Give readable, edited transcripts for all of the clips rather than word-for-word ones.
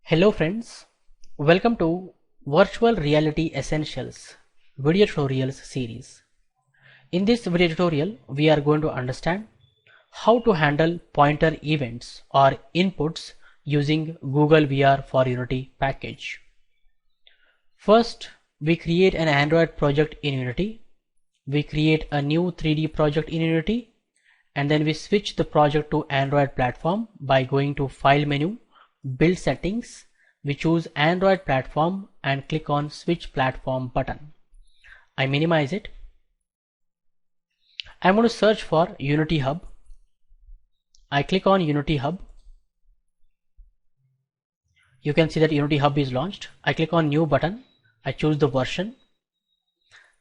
Hello friends, welcome to Virtual Reality Essentials video tutorials series. In this video tutorial, we are going to understand how to handle pointer events or inputs using Google VR for Unity package. First, we create an Android project in Unity. We create a new 3D project in Unity, and then we switch the project to Android platform by going to File menu, Build Settings. We choose Android platform and click on Switch Platform button. I minimize it. I'm going to search for Unity Hub. I click on Unity Hub. You can see that Unity Hub is launched. I click on New button. I choose the version.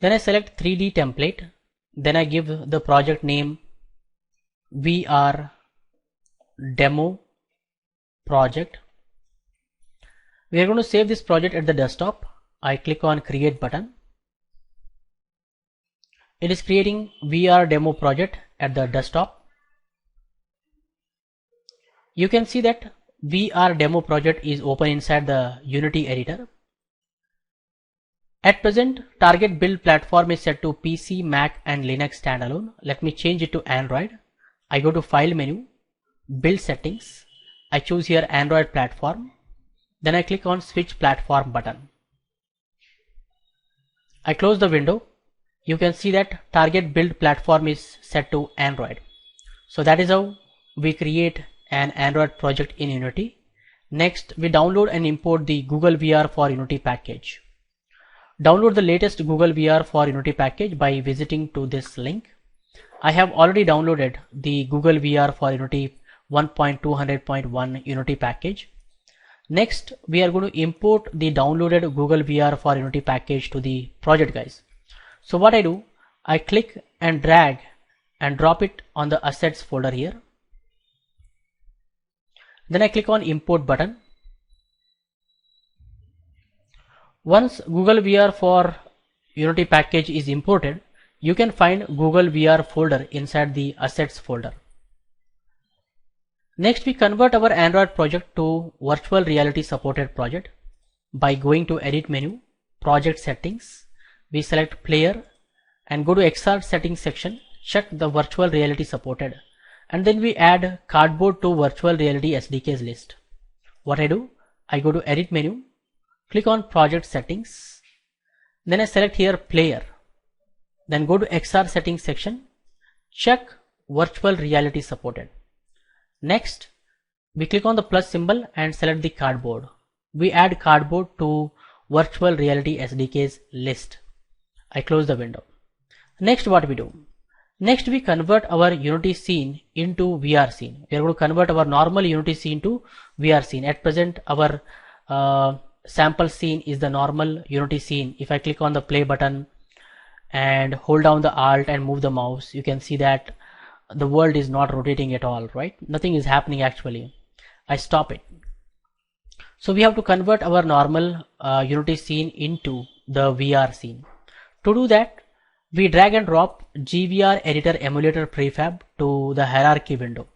Then I select 3D template. Then I give the project name VR Demo Project. We are going to save this project at the desktop. I click on Create button. It is creating VR Demo Project at the desktop. You can see that VR Demo Project is open inside the Unity editor. At present, target build platform is set to PC, Mac and Linux standalone. Let me change it to Android. I go to File menu, Build Settings. I choose here Android platform. Then I click on Switch Platform button. I close the window. You can see that target build platform is set to Android. So that is how we create an Android project in Unity. Next, we download and import the Google VR for Unity package. Download the latest Google VR for Unity package by visiting to this link. I have already downloaded the Google VR for Unity 1.200.1 Unity package. Next, we are going to import the downloaded Google VR for Unity package to the project, guys. So what I do, I click and drag and drop it on the assets folder here. Then I click on import button. Once Google VR for Unity package is imported, you can find Google VR folder inside the assets folder. Next, we convert our Android project to virtual reality supported project by going to Edit menu, Project Settings. We select Player and go to XR Settings section, check the virtual reality supported, and then we add Cardboard to virtual reality SDKs list. What I do, I go to Edit menu, click on Project Settings, then I select here Player, then go to XR Settings section, check virtual reality supported. Next, we click on the plus symbol and select the Cardboard. We add Cardboard to virtual reality SDKs list. I close the window. Next, what we do? Next, we convert our Unity scene into VR scene. We are going to convert our normal Unity scene to VR scene. At present, our sample scene is the normal Unity scene. If I click on the play button and hold down the Alt and move the mouse, you can see that the world is not rotating at all, right? Nothing is happening actually. I stop it. So we have to convert our normal Unity scene into the VR scene. To do that, we drag and drop GVR editor emulator prefab to the hierarchy window.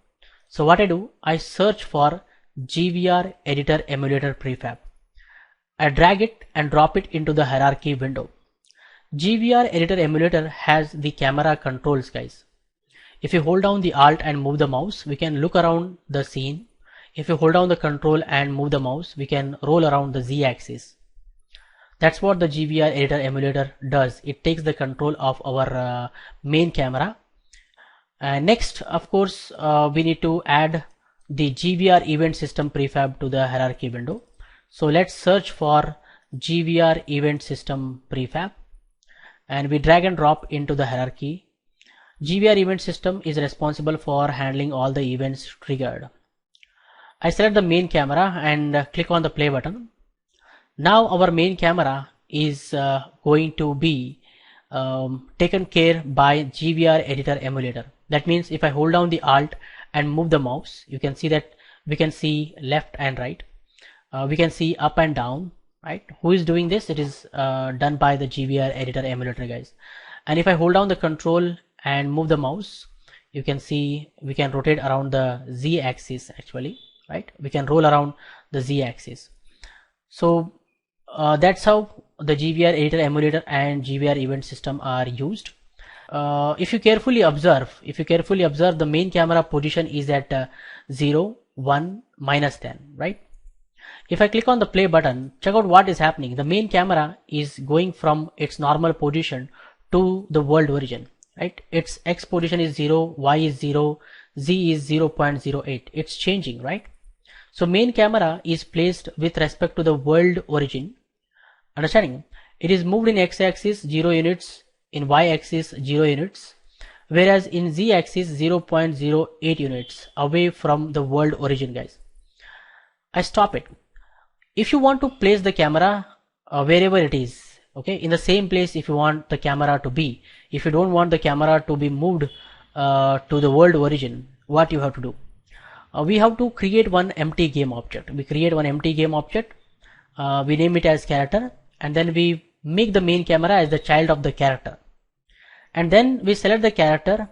So what I do, I search for GVR editor emulator prefab. I drag it and drop it into the hierarchy window. GVR editor emulator has the camera controls, guys. If you hold down the Alt and move the mouse, we can look around the scene. If you hold down the Control and move the mouse, we can roll around the Z axis. That's what the GVR editor emulator does. It takes the control of our main camera. Next, of course, we need to add the GVR event system prefab to the hierarchy window. So let's search for GVR event system prefab and we drag and drop into the hierarchy. GVR event system is responsible for handling all the events triggered. I select the main camera and click on the play button. Now our main camera is going to be taken care by GVR editor emulator. That means if I hold down the Alt and move the mouse, you can see that we can see left and right. We can see up and down, right? Who is doing this? It is done by the GVR editor emulator, guys. And if I hold down the Control and move the mouse, you can see we can rotate around the Z axis actually, right? We can roll around the Z axis. So that's how the GVR editor emulator and GVR event system are used. If you carefully observe, the main camera position is at 0, 1, -10, right? If I click on the play button, check out what is happening. The main camera is going from its normal position to the world origin, right? Its X position is 0, Y is 0, Z is 0.08. It's changing, right? So main camera is placed with respect to the world origin. Understanding? It is moved in X-axis 0 units, in Y-axis 0 units, whereas in Z-axis 0.08 units away from the world origin, guys. I stop it. If you want to place the camera wherever it is, okay, in the same place if you want the camera to be, if you don't want the camera to be moved to the world origin, what you have to do? We have to create one empty game object. We create one empty game object, we name it as character, and then we make the main camera as the child of the character. And then we select the character,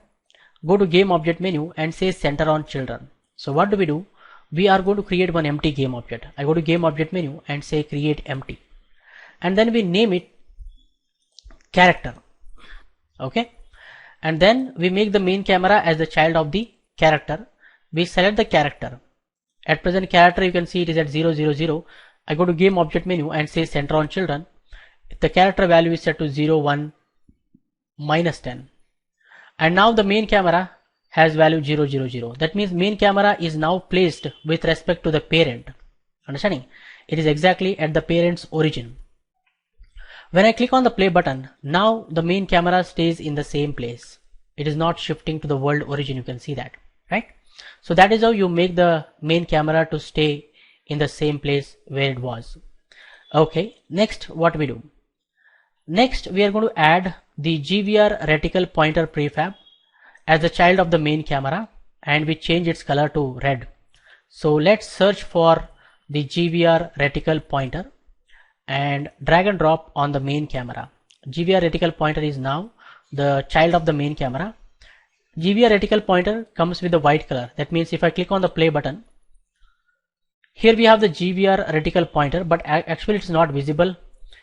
go to game object menu and say center on children. So what do? We are going to create one empty game object. I go to game object menu and say create empty. And then we name it character. Okay. And then we make the main camera as the child of the character. We select the character. At present character you can see it is at 0, 0, 0. I go to game object menu and say center on children. The character value is set to 0, 1, -10. And now the main camera has value 0, 0, 0. That means main camera is now placed with respect to the parent. Understanding? It is exactly at the parent's origin. When I click on the play button, now the main camera stays in the same place. It is not shifting to the world origin. You can see that, right? So that is how you make the main camera to stay in the same place where it was. Okay, next what we do? Next we are going to add the GVR reticle pointer prefab as the child of the main camera, and we change its color to red. So let's search for the GVR reticle pointer and drag and drop on the main camera. GVR reticle pointer is now the child of the main camera. GVR reticle pointer comes with the white color. That means if I click on the play button, here we have the GVR reticle pointer, but actually it's not visible.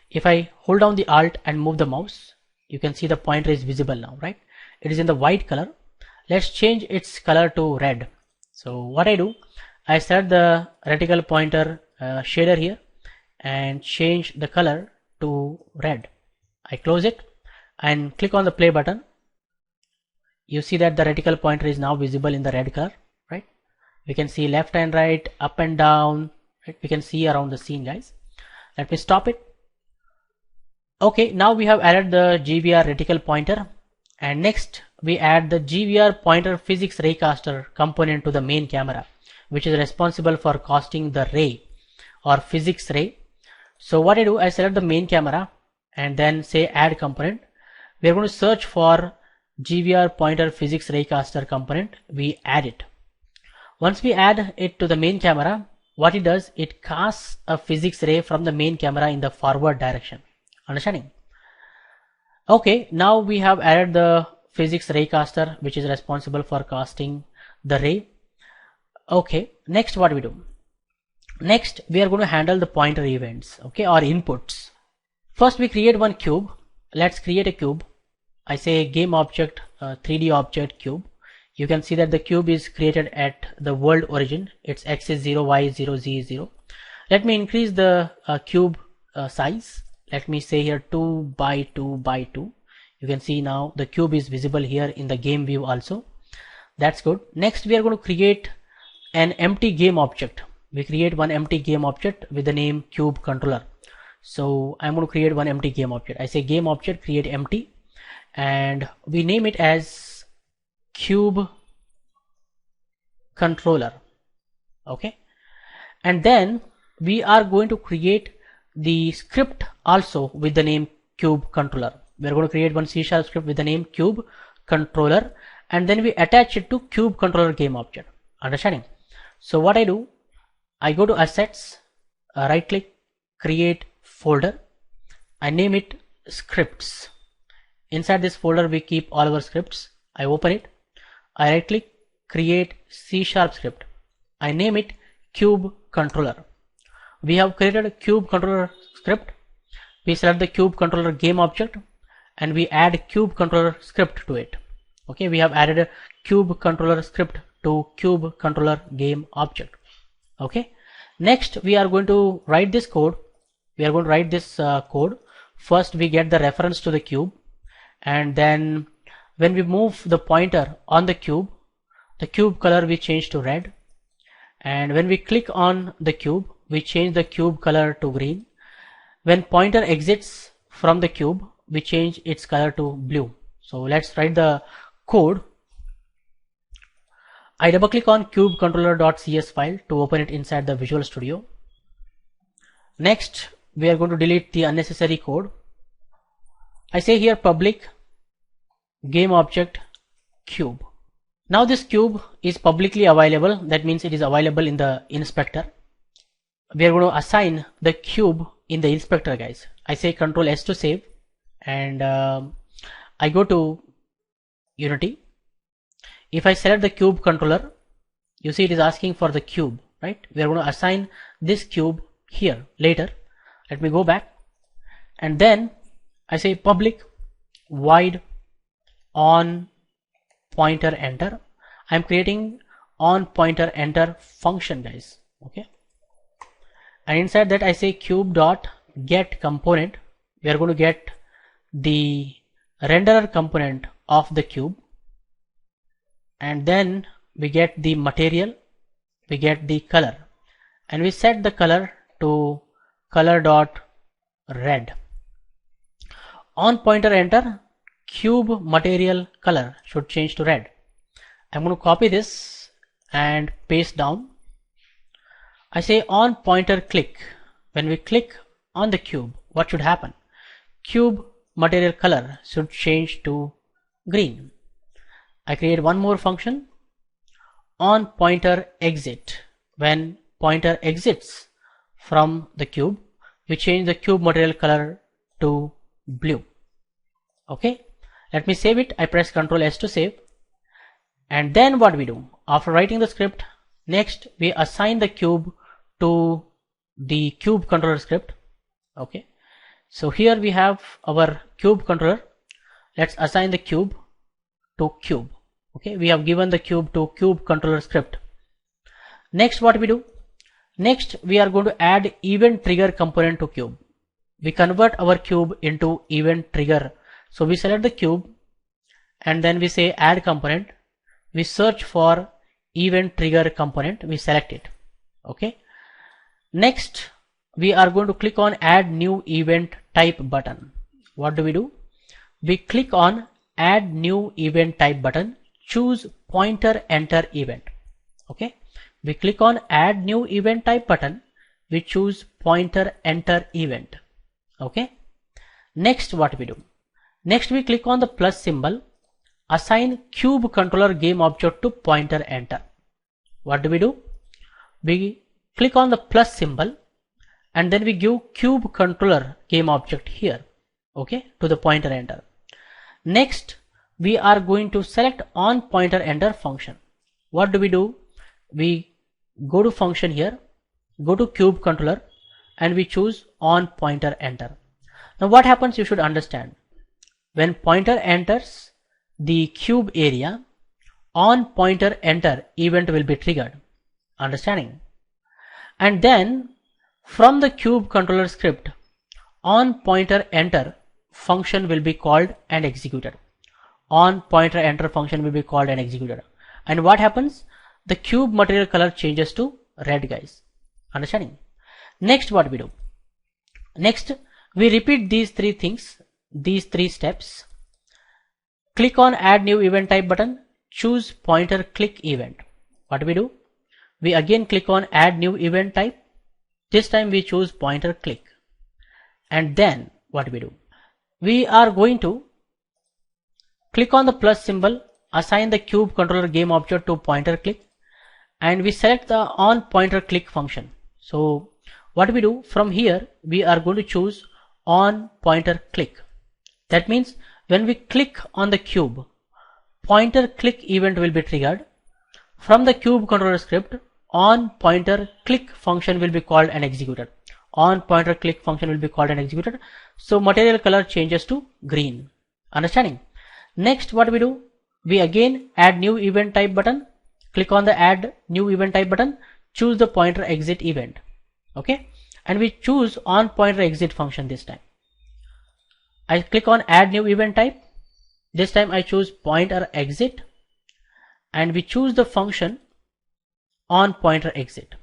If I hold down the Alt and move the mouse, you can see the pointer is visible now, right? It is in the white color. Let's change its color to red. So what I do, I select the reticle pointer shader here and change the color to red. I close it and click on the play button. You see that the reticle pointer is now visible in the red color, right? We can see left and right, up and down, right? We can see around the scene, guys. Let me stop it. Okay, now we have added the GVR reticle pointer, and next we add the GVR pointer physics raycaster component to the main camera, which is responsible for casting the ray or physics ray. So what I do, I select the main camera and then say add component. We are going to search for GVR pointer physics raycaster component. We add it. Once we add it to the main camera, what it does, it casts a physics ray from the main camera in the forward direction. Understanding? Okay, now we have added the physics raycaster, which is responsible for casting the ray. Okay, next what we do? Next we are going to handle the pointer events, okay, or inputs. First we create one cube. Let's create a cube. I say game object 3D object cube. You can see that the cube is created at the world origin. Its X is 0, Y is 0, Z is 0. Let me increase the cube size. Let me say here 2 by 2 by 2. You can see now the cube is visible here in the game view also. That's good. Next we are going to create an empty game object. We create one empty game object with the name cube controller. So I'm going to create one empty game object. I say game object create empty, and we name it as cube controller. Okay, and then we are going to create the script also with the name cube controller. We are going to create one C# script with the name cube controller, and then we attach it to cube controller game object. Understanding? So what I do, I go to assets, right click, create folder. I name it scripts. Inside this folder we keep all our scripts. I open it. I right click, create C# script. I name it cube controller. we have created a cube controller script. We select the cube controller game object and we add cube controller script to it. Okay, we have added a cube controller script to cube controller game object. Okay, next we are going to write this code. We are going to write this code. First we get the reference to the cube, and then when we move the pointer on the cube color we change to red, and when we click on the cube we change the cube color to green. When pointer exits from the cube we change its color to blue. So let's write the code. I double click on cubecontroller.cs file to open it inside the Visual Studio. Next we are going to delete the unnecessary code. I say here public game object cube. Now this cube is publicly available, that means it is available in the inspector. We are going to assign the cube in the inspector, guys. I say Control S to save, and I go to Unity. If I select the cube controller, you see it is asking for the cube, right? We are going to assign this cube here later. Let me go back, and then I say public void on pointer enter. I'm creating on pointer enter function, guys. Okay, and inside that I say cube dot get component. We are going to get the renderer component of the cube, and then we get the material, we get the color, and we set the color to color dot red. On pointer enter, cube material color should change to red. I'm going to copy this and paste down. I say on pointer click. When we click on the cube, what should happen? Cube material color should change to green. I create one more function, on pointer exit. When pointer exits from the cube, we change the cube material color to blue. Okay, let me save it. I press Ctrl S to save, and then what we do after writing the script, next we assign the cube to the cube controller script. Okay, so here we have our cube controller. Let's assign the cube to cube. Okay, we have given the cube to cube controller script. Next what we do? Next we are going to add event trigger component to cube. We convert our cube into event trigger. So we select the cube and then we say add component. We search for event trigger component. We select it. Okay. Next we are going to click on add new event type button. What do? We click on add new event type button. Choose pointer enter event. Okay. We click on add new event type button. We choose pointer enter event. Okay. Next what we do? Next we click on the plus symbol, assign cube controller game object to pointer enter. What do? We click on the plus symbol and then we give cube controller game object here, okay, to the pointer enter. Next we are going to select on pointer enter function. What do? We go to function here, go to cube controller and we choose on pointer enter. Now what happens, you should understand. When pointer enters the cube area, on pointer enter event will be triggered. Understanding? And then from the cube controller script, on pointer enter function will be called and executed. On pointer enter function will be called and executed. And what happens? The cube material color changes to red, guys. Understanding? Next what we do? Next we repeat these three things, these three steps. Click on add new event type button, choose pointer click event. What we do? We again click on add new event type. This time we choose pointer click. And then what we do? We are going to click on the plus symbol, assign the cube controller game object to pointer click, and we select the on pointer click function. So what we do, from here we are going to choose on pointer click. That means when we click on the cube, pointer click event will be triggered. From the cube controller script, on pointer click function will be called and executed. On pointer click function will be called and executed. So material color changes to green. Understanding? Next, what we do? We again add new event type button. Click on the add new event type button. Choose the pointer exit event. Okay, and we choose on pointer exit function this time. I click on add new event type. This time I choose pointer exit, and we choose the function on pointer exit.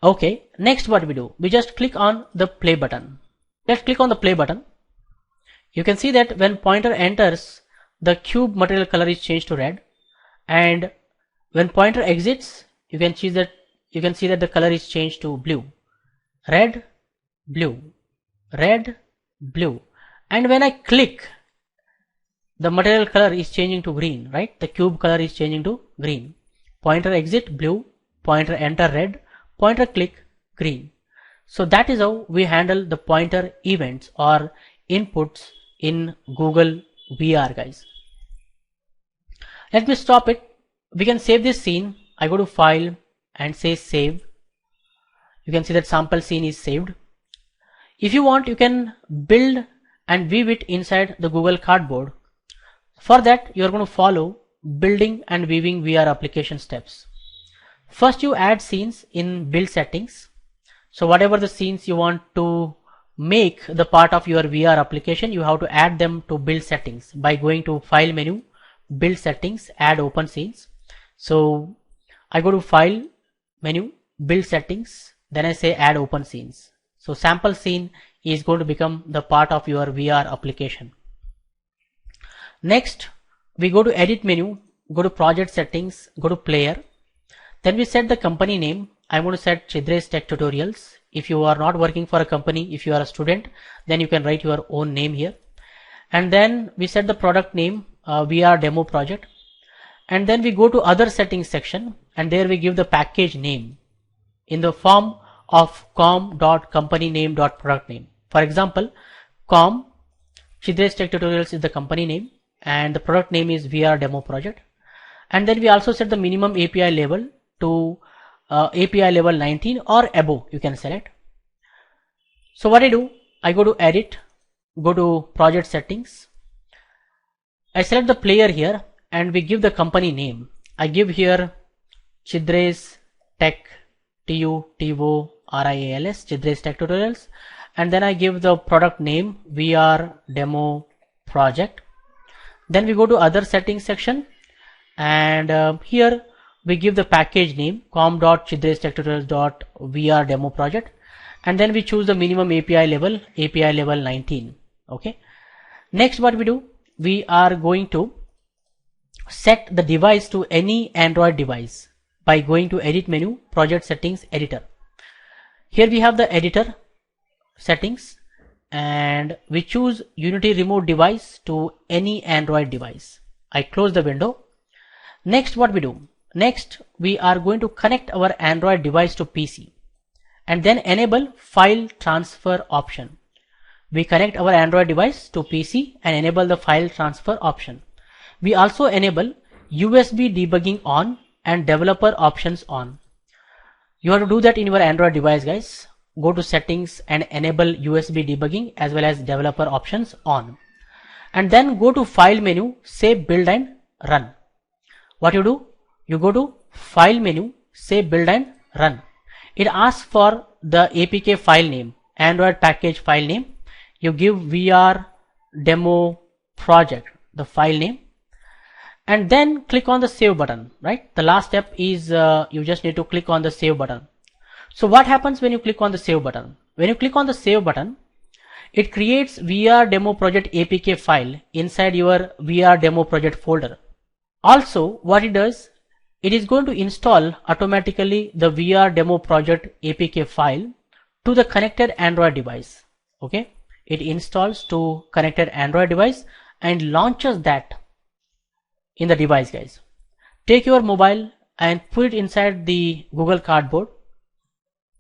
Okay, next what we do? We just click on the play button. Let's click on the play button. You can see that when pointer enters, the cube material color is changed to red, and when pointer exits, you can see that the color is changed to blue. Red, blue, red, blue. And when I click, the material color is changing to green, right? The cube color is changing to green. Pointer exit blue, pointer enter red, pointer click green. So that is how we handle the pointer events or inputs in Google VR, guys. Let me stop it. We can save this scene. I go to file and say save. You can see that sample scene is saved. If you want, you can build and weave it inside the Google Cardboard. For that, you are going to follow building and weaving VR application steps. First, you add scenes in build settings. So whatever the scenes you want to make the part of your VR application, you have to add them to build settings by going to file menu, build settings, add open scenes. So I go to file menu, build settings, then I say add open scenes. So sample scene is going to become the part of your VR application. Next, we go to edit menu, go to project settings, go to player. Then we set the company name. I'm going to set Chidres Tech Tutorials. If you are not working for a company, if you are a student, then you can write your own name here. And then we set the product name, VR demo project. And then we go to other settings section, and there we give the package name in the form of com.companyname.product name. For example, com Chidres Tech Tutorials is the company name, and the product name is VR demo project. And then we also set the minimum API level to API level 19 or above, you can select. So what I do, I go to edit, go to project settings, I select the player here, and we give the company name. I give here Chidres Tech, TUTORIALS, Chidres Tech Tutorials, and then I give the product name VR demo project. Then we go to other settings section, and here we give the package name com.chidrestechtutorials.VR demo project, and then we choose the minimum API level 19. Okay. Next, what we do, we are going to set the device to any Android device by going to edit menu, project settings, editor. Here we have the editor settings, and we choose Unity remote device to any Android device. I close the window. Next, what we do? Next, we are going to connect our Android device to PC and then enable file transfer option. We connect our Android device to PC and enable the file transfer option. We also enable USB debugging on and developer options on. You have to do that in your Android device, guys. Go to settings and enable USB debugging as well as developer options on. And then go to file menu, save, build and run. What you do? You go to file menu, save, build and run. It asks for the APK file name, Android package file name. You give VR demo project, the file name, and then click on the save button, right? The last step is you just need to click on the save button. So what happens when you click on the save button? When you click on the save button, it creates VR demo project APK file inside your VR demo project folder. Also, what it does, it is going to install automatically the VR demo project APK file to the connected Android device. Okay, it installs to connected Android device and launches that in the device, guys. Take your mobile and put it inside the Google Cardboard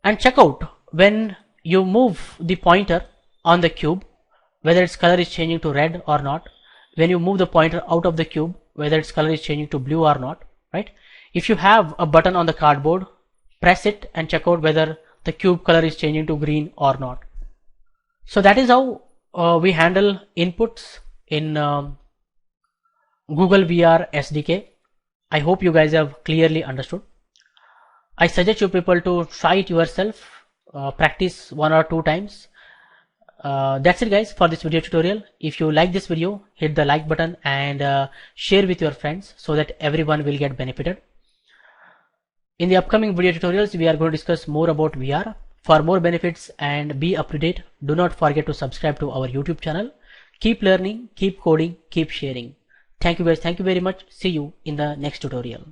and check out when you move the pointer on the cube, whether its color is changing to red or not. When you move the pointer out of the cube, whether its color is changing to blue or not, right? If you have a button on the cardboard, press it and check out whether the cube color is changing to green or not. So that is how we handle inputs in Google VR SDK. I hope you guys have clearly understood. I suggest you people to try it yourself, practice 1 or 2 times. That's it guys for this video tutorial. If you like this video, hit the like button and share with your friends so that everyone will get benefited. In the upcoming video tutorials, we are going to discuss more about VR. For more benefits and be up to date, do not forget to subscribe to our YouTube channel. Keep learning, keep coding, keep sharing. Thank you guys. Thank you very much. See you in the next tutorial.